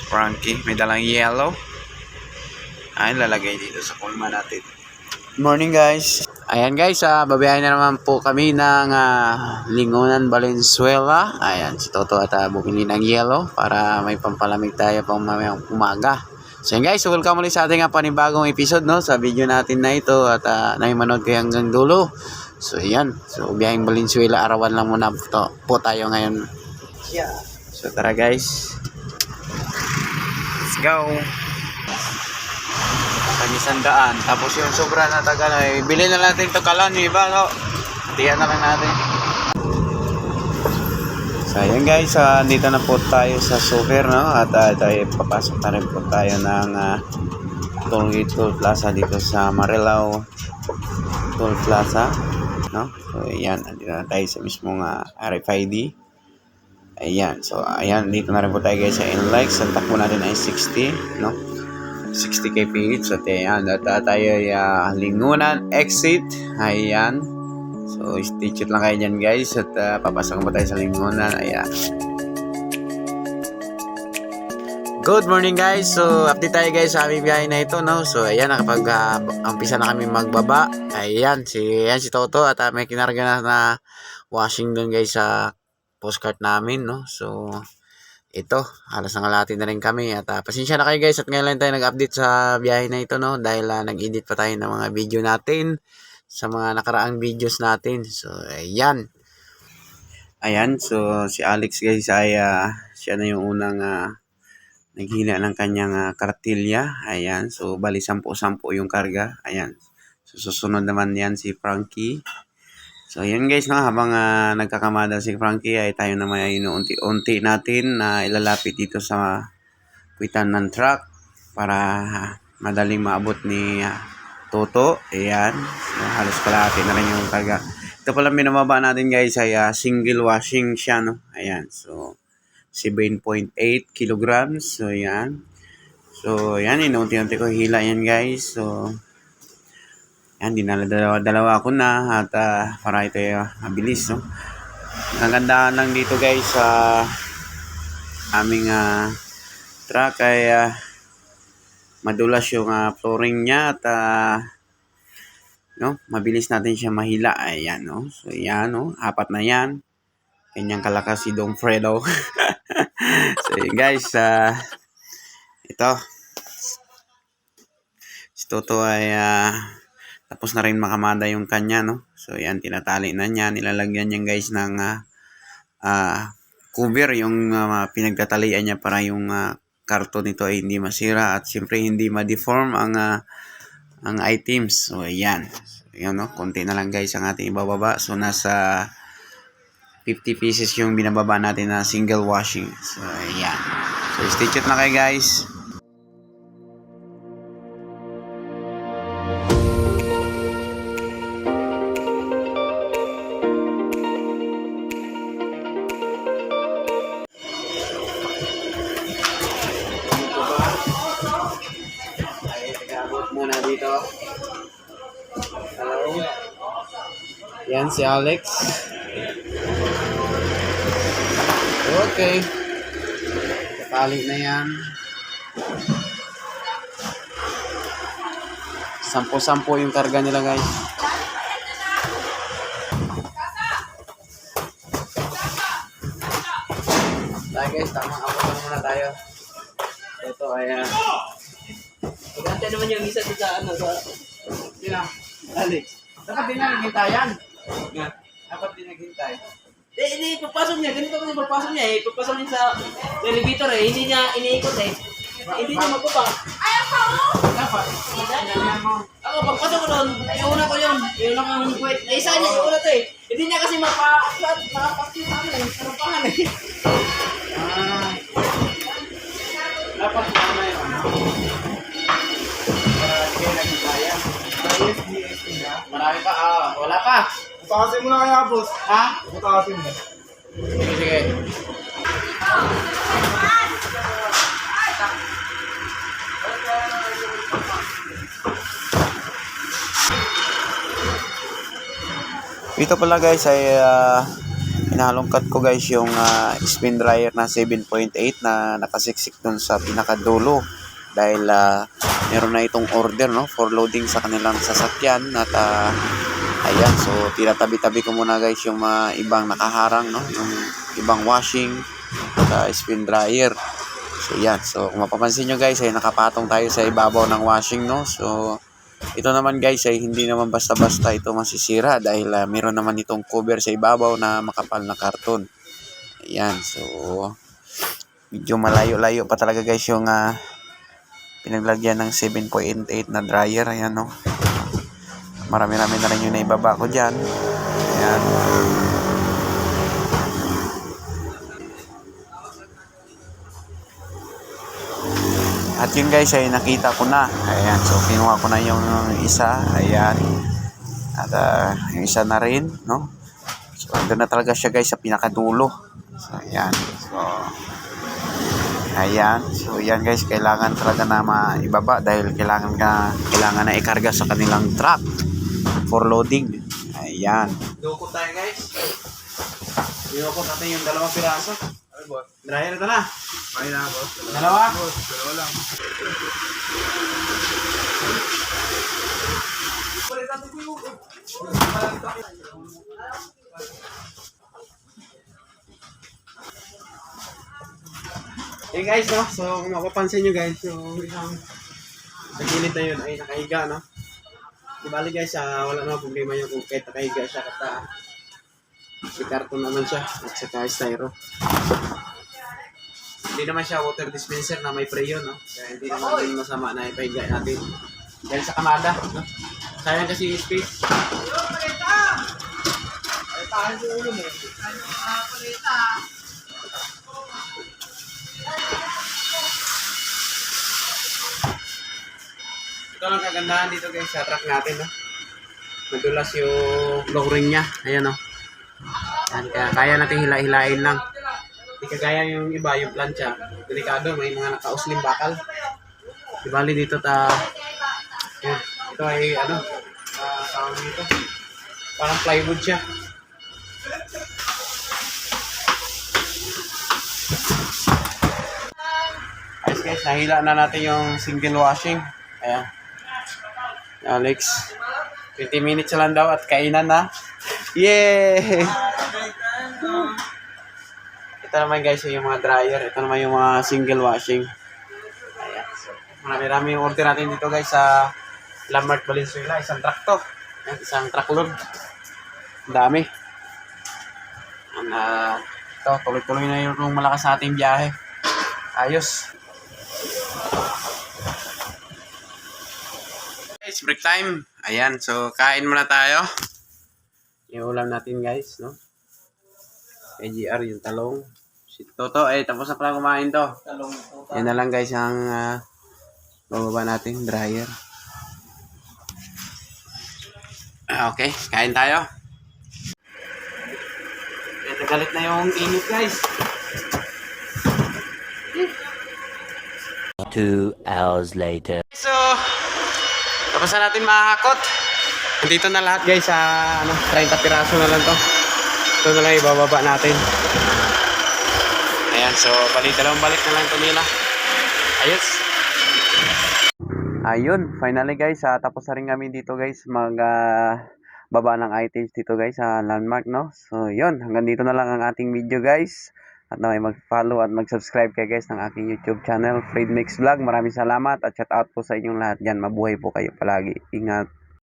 Frankie, may dalang yellow. Ay, lalagay dito sa kulma natin. Morning guys. Ayan guys, babayahin na naman po kami ng Lingonan, Valenzuela. Ayan, si Toto at bumili ng yellow para may pampalamig tayo pang mamayang umaga. So ayan guys, welcome ulit sa ating panibagong episode no, sa video natin na ito at naimanood kayo hanggang dulo. So ayan, so biyaheng Valenzuela, arawan lang muna po tayo ngayon. Yeah. So tara guys. Let's go. Tag-100. Tapos yung sobra na taga na, bili na natin ito kalan, iba, no? Tiyan na lang natin. So, ayan guys, dito na po tayo sa super, no? At tayo, papasok na rin po tayo ng Toll Plaza dito sa Marilao Toll Plaza, no? So, ayan, dito na tayo sa mismong RFID. Ayan, so, ayan, dito na rin po tayo guys sa NLEX. Ang takbo natin ay 60, no? 60 kph. So ayan, tayo ay Lingonan exit. Ayan, so stay tuned lang kayo dyan guys at papasok pa tayo sa Lingonan. Ayan, good morning guys. So update tayo guys sa aming biyahe na ito, no? So ayan, nakapag umpisa na kami magbaba. Ayan si Toto at may kinarga na washing doon guys sa postcard namin, no? So ito, halos nangalati na rin kami at pasensya na kayo guys at ngayon lang tayo nag-update sa biyahe na ito, no, dahil nag-edit pa tayo ng mga video natin sa mga nakaraang videos natin. So ayan, so si Alex guys ay siya na yung unang naghila ng kanyang kartilya. Ayan, so bali 10 yung karga. Ayan, so susunod naman yan si Frankie. So yun guys, no, habang nagkakamada si Frankie ay tayo naman ay inuunti-unti natin na ilalapit dito sa kwitan ng truck para madaling maabot ni Toto. Ayan, so, halos kalahati na rin yung karga. Ito pala binababa natin guys ay single washing siya, no. Ayan, so 7.8 kilograms. So ayan, so ayan, inuunti-unti ko hila yan guys. So yan, dalawa ko na at para ito mabilis, no. Ang ganda lang dito guys sa aming truck ay madulas yung flooring niya at no, mabilis natin siya mahila. Ayan, no. So yan, no, 4 na yan. Kanyang kalakas si Dong Fredo. So guys, ito si Toto ay tapos na rin makamada yung kanya, no. So yan, tinatali na niya, nilalagyan niya guys ng cover, yung pinagtatalian niya para yung karton nito ay hindi masira at siyempre hindi ma-deform ang items. So ayan, so, yan, no, konti na lang guys ang ating ibababa. So nasa 50 pieces yung binababa natin na single washing. So ayan, so stay tuned na kayo guys. Muna dito. Hello. Yan si Alex. Okay. Tatali na yan. 10 yung karga nila guys. Tayo guys, tama. Abot na muna tayo. Ito ayan. Maganda naman yung isa sa ano sa Sina? Alex. Dapat din na naghintayan. Dapat din naghintay. hindi papasok niya. Ganito kasi papasok niya eh. Papasok niya sa elevator eh. Hindi niya iniikot eh. Hindi niya magpapa. Ayaw pa mo! Dapat. Ako, pagpasok ko doon, iuna ko yun. Iuna ko yung kwet. Eh, isa niya iuna to eh. Hindi niya kasi makapakit sa amin eh. Karupangan eh. Dapat na yun. Kaya naghintayan. Marami pa. Wala pa. Putasin mo na kaya, boss. Ha? Putasin mo. Sige, sige. Ito pala guys ay Pinalungkat ko guys yung spin dryer na 7.8 na nakasiksik dun sa pinakadulo. Dahil meron na itong order no for loading sa kanilang sasakyan at ayan, so tinatabi-tabi ko muna guys yung ibang nakaharang no, yung ibang washing at spin dryer. So yan, so kung mapapansin nyo guys ay nakapatong tayo sa ibabaw ng washing no. So ito naman guys ay hindi naman basta-basta ito masisira dahil meron naman itong cover sa ibabaw na makapal na karton. Ayan, so medyo malayo-layo pa talaga guys yung pinaglagyan ng 7.8 na dryer. Ayan no, marami-rami na rin yung naibaba ko dyan. Ayan. At yun guys ay nakita ko na. Ayan, so kinuha ko na yung isa. Ayan. At yung isa na rin no. So andun na talaga siya guys sa pinakadulo. So ayan. So yan guys, kailangan talaga na maibaba dahil kailangan na ikarga sa kanilang truck for loading. Ayan. Dukot tayo guys. Dukot natin yung dalawang piraso. Ay, boss. Dryer ito na. Ay na, boss. Dalawa. Boss, dalawa lang. Hey guys, no? So kung mapapansin nyo guys, yung isang sa gilid na yun ay nakahiga, no? Di bali guys, wala naman problema yun kung kahit nakahiga siya kata si karton naman siya at saka styro. Hindi naman siya water dispenser na may preyo, no? Kaya hindi naman din masama na ipahiga natin. Dahil sa kamada, no? Sayang kasi yung space. Ay, tahan sa ulo mo. Ito lang kagandahan dito guys sa truck natin, no? Madulas yung flow ring niya. Ayan, no? Ayan, kaya natin hila-hilain lang. Hindi kagaya yung iba, yung plancha. Delikado, may mga nakauslim bakal. Di bali dito ayan, ito ay tawag dito. Parang plywood siya. Ayos guys, nahila na natin yung single washing. Ayan. Alex, 20 minutes lang daw at kainan na. Yay! Ito naman guys yung mga dryer. Ito naman yung mga single washing. Ayan. So, marami-rami yung order natin dito guys sa Lamart Valenzuela. Isang truck to. Ayan, isang truckload. Ang dami. Ito, tuloy-tuloy na yung malakas sa ating biyahe. Ayos. Guys, break time. Ayan, so kain muna tayo. Yung ulam natin guys, no? AGR, yung talong. Si Toto, tapos na pala kumain to. Talong. Yan na lang guys ang bababa natin, dryer. Okay, kain tayo. Nagalit na yung init guys. 2 hours later. So, tapos na natin makakot. Nandito na lahat guys sa 30 piraso na lang to. Ito na lang ibababa natin. Ayan, so dalawang balik na lang ito nila. Ayos. Ayun, finally guys, tapos na rin kami dito guys baba ng items dito guys sa Landmark, no? So yun, hanggang dito na lang ang ating video guys. At na may mag-follow at mag-subscribe kayo guys ng aking YouTube channel, Fred Mix Vlog. Maraming salamat at shout out po sa inyong lahat dyan. Mabuhay po kayo palagi. Ingat.